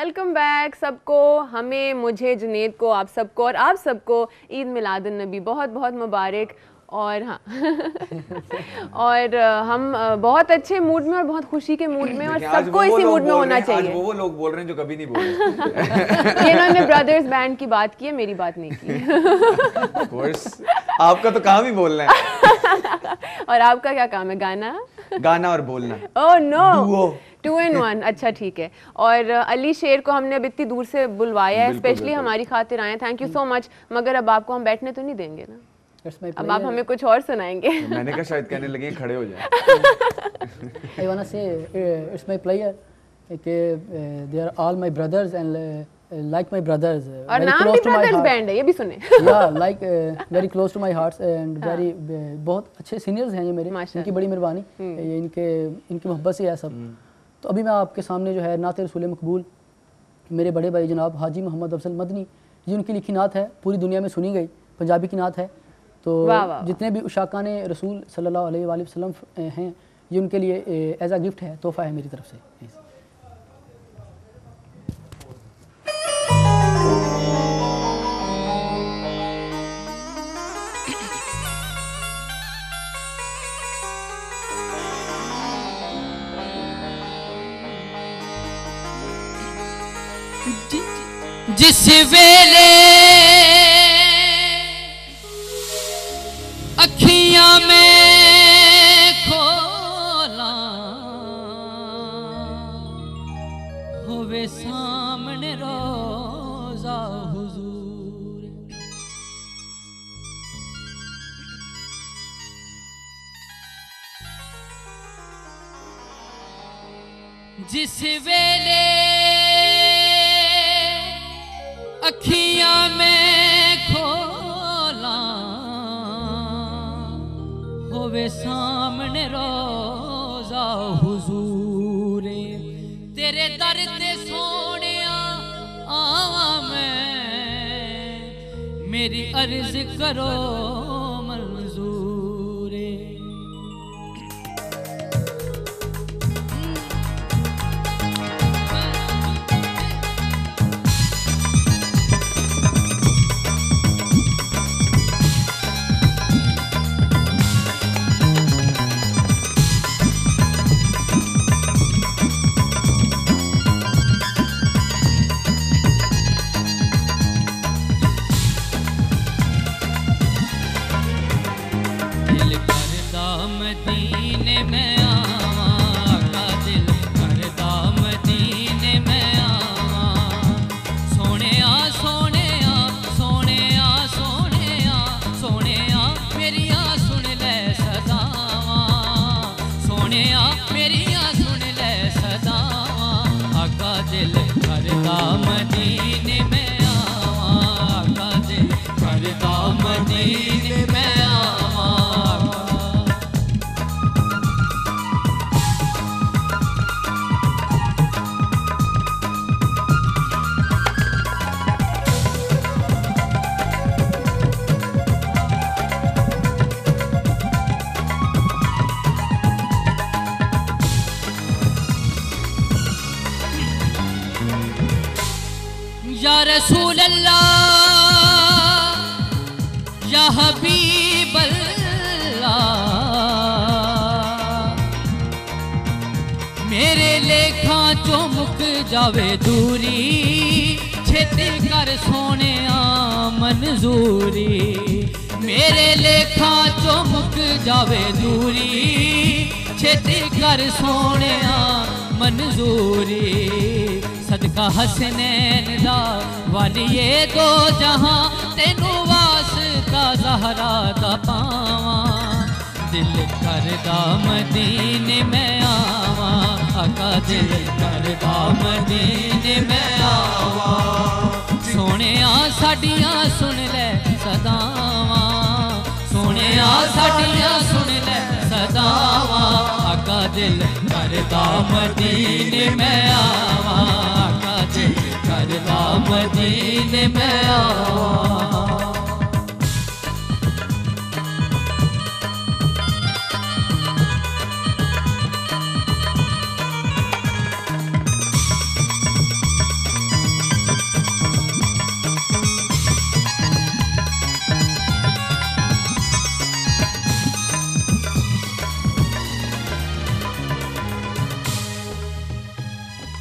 Welcome back सबको, हमें, मुझे, जुनेद को, आप सबको और आप सबको ईद मिलादुन नबी बहुत बहुत मुबारक। और हाँ और हम बहुत अच्छे मूड में और बहुत खुशी के मूड में और सबको इसी मूड में होना चाहिए। आज वो लोग बोल रहे हैं जो कभी नहीं बोले। इन्होंने ब्रदर्स बैंड की बात की है, मेरी बात नहीं की। Of course, आपका तो काम ही बोलना है। और आपका क्या काम है? गाना और बोलना। Oh no, 2 in 1। अच्छा ठीक है। और अली शेर को हमने अब इतनी दूर से बुलवाया है, स्पेशली हमारी खातिर आए हैं। Thank you so much. मगर अब आपको हम बैठने तो नहीं देंगे ना, अब आप हमें कुछ और सुनाएंगे। मैंने कहा शायद कहने लगे खड़े हो जाए। I wanna say it's my pleasure कि they are all my brothers and like my brothers। और नाम भी ब्रदर्स बैंड है, ये भी सुने। Yeah, like very close to my heart and very बहुत अच्छे सीनियर्स हैं ये मेरे, इनकी बड़ी मेहरबानी, ये इनकी मोहब्बत से है सब। तो अभी मैं आपके सामने जो है नात रसूल मकबूल मेरे बड़े भाई जनाब हाजी मोहम्मद अफजल मदनी, ये उनकी लिखी नात है, पूरी दुनिया में सुनी गई, पंजाबी की नात है। तो जितने भी उशाकान रसूल सल्लल्लाहु अलैहि वसल्लम हैं, ये उनके लिए एज अ गिफ्ट है, तोहफ़ा है मेरी तरफ से। जिस वेले अखियां में खोला होवे सामने रोज़ा हुजूर, जिस वेले अखियां में खोला होवे सामने रोज़ा हुजूर, तेरे दर ते सोनिया आवा मैं, मेरी अर्ज करो मंजूर। मदीने में आवा, दिल करदा मदीने में आवा। या रसूल अल्लाह या हबीब अल्लाह, मेरे लेखा चो मुक जावे दूरी, छेती कर सोने मंजूरी, मेरे लेखा चो मुक जावे दूरी, छेती कर सोने मंजूरी। सदका हसनैन दा वालिए दो जहां, तेनू वास्ता ज़हरा दा पावा, दिल करदा मदीने में आवा, आका दिल करदा मदीने में आवा। सोनिया साडियां सुन ले सदावां, सोनिया साडियां सुन ले सदावां, आका दिल करदा मदीने में आवा, करदा मदीने में आवा।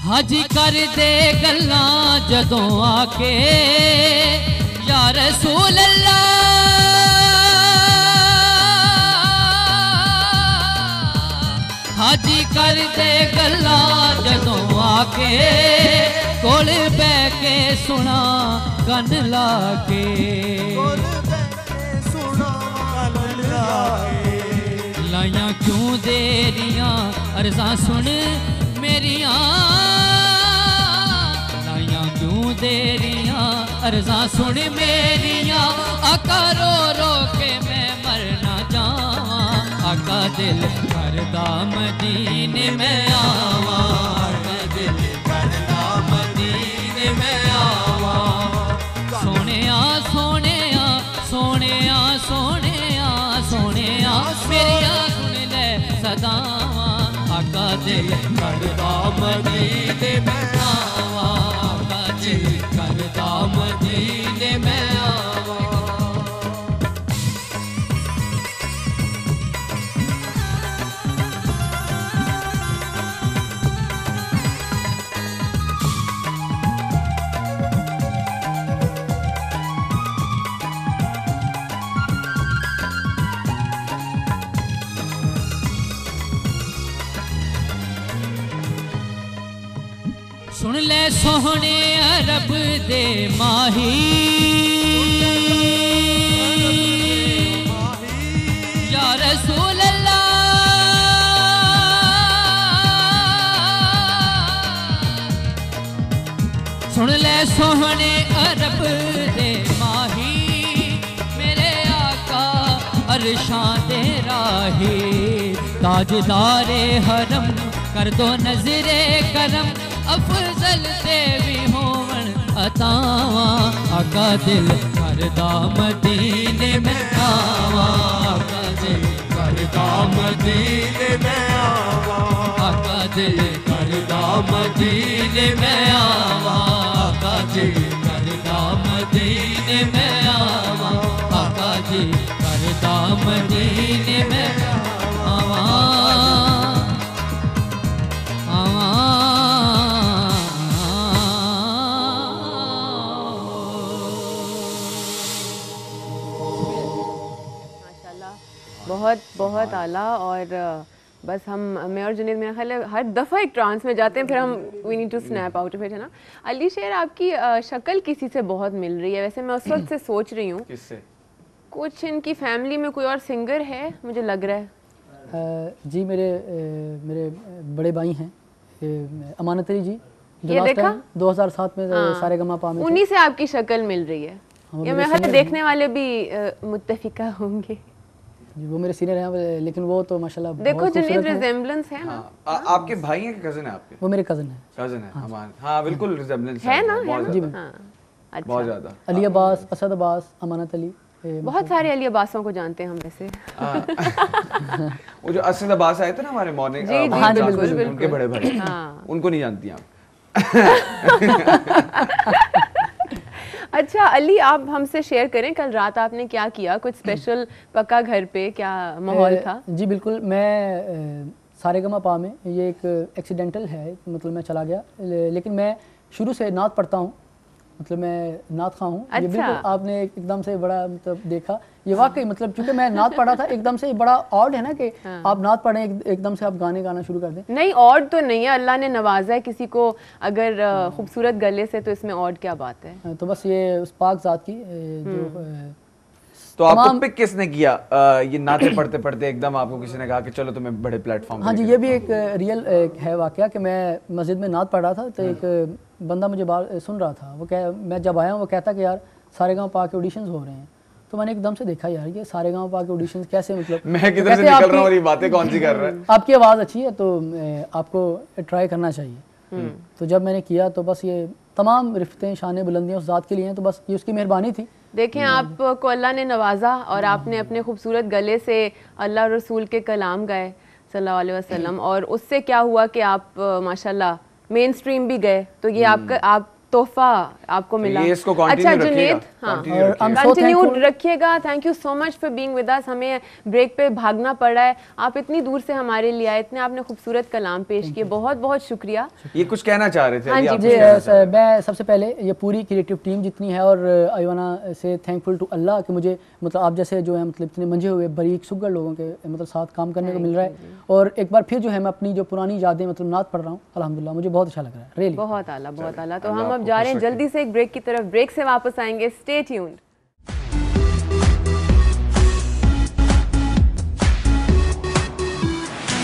हाजी कर दे गल्लां जदों आके या रसूल अल्लाह, हाजी कर दे गल्लां जदों आके कोल बह के सुना कन ला के, लाइया क्यों देरियां अर्ज़ां सुन मेरियां, लाइया क्यों देरियां अर्ज़ां सुन मेरियां, आका रो रो के मैं मर ना जावां, आका दिल करदा मदीने में आवां, आका दिल करदा मदीने में आवां, सोनिया सोनिया सोनिया सोनिया सोनिया मेरिया सुन ले सदावां, आका दिल करदा मदीने में आवां, आका दिल करदा मदीने में आवां। सुन ले सोहने अरब दे माही, या रसूल अल्लाह, सुन ले सोहने अरब दे माही, मेरे आका अरशां दे राही, ताजदारे हरम कर दो नजरे करम, अफजल देवी होवन अतावां, आका दिल करदा मदीने में आवां, आका दिल करदा मदीने में आवां, आका दिल करदा मदीने में आवां, आका दिल करदा मदीने में आवां, आका दिल करदा मदीने में आवां। बहुत बहुत आला। और बस हम, मैं और जुनैद, मेरा ख्याल है हर दफ़ा एक ट्रांस में जाते हैं, फिर हम we need to snap out of it, है ना। अली शेर, आपकी शक्ल किसी से बहुत मिल रही है वैसे, मैं उस वक्त से सोच रही हूँ। किससे? कुछ इनकी फैमिली में कोई और सिंगर है, मुझे लग रहा है। जी मेरे बड़े भाई हैं अमानत अली जी, जो ये लास्ट देखा? टाइम 2007 में सारेगामा में उन्हीं से आपकी शक्ल मिल रही है। ये मेरे ख्याल देखने वाले भी मुत्तफिका होंगे। वो मेरे सीनियर हैं, लेकिन वो तो माशाल्लाह देखो बहुत जुनैद, खूबसूरत हैं। रिजेम्बलेंस है ना। आपके भाई हैं कि कजन है आपके? वो मेरे कजन हैं। कजन है अमान। हाँ बिल्कुल रिजेम्बलेंस है ना, बहुत है जी ना? हाँ, अच्छा। बहुत ज्यादा। अली अब्बास, असद अब्बास, अमानत अली, बहुत सारे अली अब्बासों को जानते हैं हम वैसे। वो जो असद अब्बास आए थे ना हमारे मॉर्निंग, जी, जी, हाँ, बिल्कुल, बिल्कुल, बिल्कुल। उनके बड़े भाई, हाँ। उनको नहीं जानती आप? अच्छा अली, आप हमसे शेयर करें कल रात आपने क्या किया, कुछ स्पेशल पक्का घर पे क्या माहौल था? जी बिल्कुल, मैं सारेगामा में, ये एक एक्सीडेंटल है, मतलब मैं चला गया, लेकिन मैं शुरू से नात पढ़ता हूँ, मतलब मैं नात खा हूँ। अच्छा। ये बिल्कुल आपने एकदम से बड़ा मतलब देखा, ये वाकई मतलब चूंकि मैं नात पढ़ा था, एकदम से बड़ा ऑड है ना कि आप नात पढ़ें एकदम से आप गाने गाना शुरू कर दें। नहीं, ऑड तो नहीं है, अल्लाह ने नवाजा है किसी को अगर खूबसूरत गले से, तो इसमें ऑड क्या बात है। तो बस ये उस पाक ज़ात की जो तो आपको पिक किसने किया? ये नाते पढ़ते पढ़ते एकदम आपको किसी ने कहा कि चलो तुम्हें बड़े प्लेटफॉर्म। हाँ जी, ये भी एक रियल है वाकया कि मैं मस्जिद में नात पढ़ रहा था, तो एक बंदा मुझे बाहर सुन रहा था, वो मैं जब आया वो कहता कि यार सारेगामा के ऑडिशंस हो रहे हैं। तो मैंने एकदम से देखा यार ये सारेगामा के ऑडिशंस कैसे, मतलब मैं किधर से निकल रहा हूँ और ये बातें कौन सी कर रहा है। आपकी आवाज़ अच्छी है तो आपको ट्राई करना चाहिए। तो जब मैंने किया तो बस ये तमाम रिफ्तें शान बुलंदियाँ उस ज़ात के लिए हैं, तो बस ये उसकी मेहरबानी थी। देखें आपको अल्लाह ने नवाजा और आपने अपने खूबसूरत गले से अल्लाह रसूल के कलाम गाए सल्लल्लाहु अलैहि वसल्लम, और उससे क्या हुआ कि आप माशाल्लाह मेन स्ट्रीम भी गए। तो ये आपका, आप तोहफा आपको मिला। ये इसको अच्छा continue जुनेद, रखिएगा, हाँ continue रखिएगा। I'm so continue thankful। रखिएगा। Thank you so much for being with us. हमें ब्रेक पे भागना पड़ा है, आप इतनी दूर से हमारे लिए आए, इतने आपने खूबसूरत कलाम पेश किए, बहुत बहुत शुक्रिया। ये कुछ कहना चाह रहे थे, हाँ अभी जी, आप जी कुछ कहना चाह रहे थे। मैं सबसे पहले ये पूरी क्रिएटिव टीम जितनी है, और आई वाना से थैंकफुल टू अल्लाह कि मुझे मतलब आप जैसे जो है मतलब इतने मंझे हुए बारीक सुगर लोगों के मतलब साथ काम करने को मिल रहा है। और एक बार फिर जो है मैं अपनी जो पुरानी यादें मतलब नात पढ़ रहा हूँ, अल्हम्दुलिल्लाह मुझे बहुत अच्छा लग रहा है, रियली बहुत आला, बहुत आला। तो अल्लाह हम अब आपको जा रहे खुश हैं रखे। जल्दी से एक ब्रेक की तरफ, ब्रेक से वापस आएंगे। Stay tuned.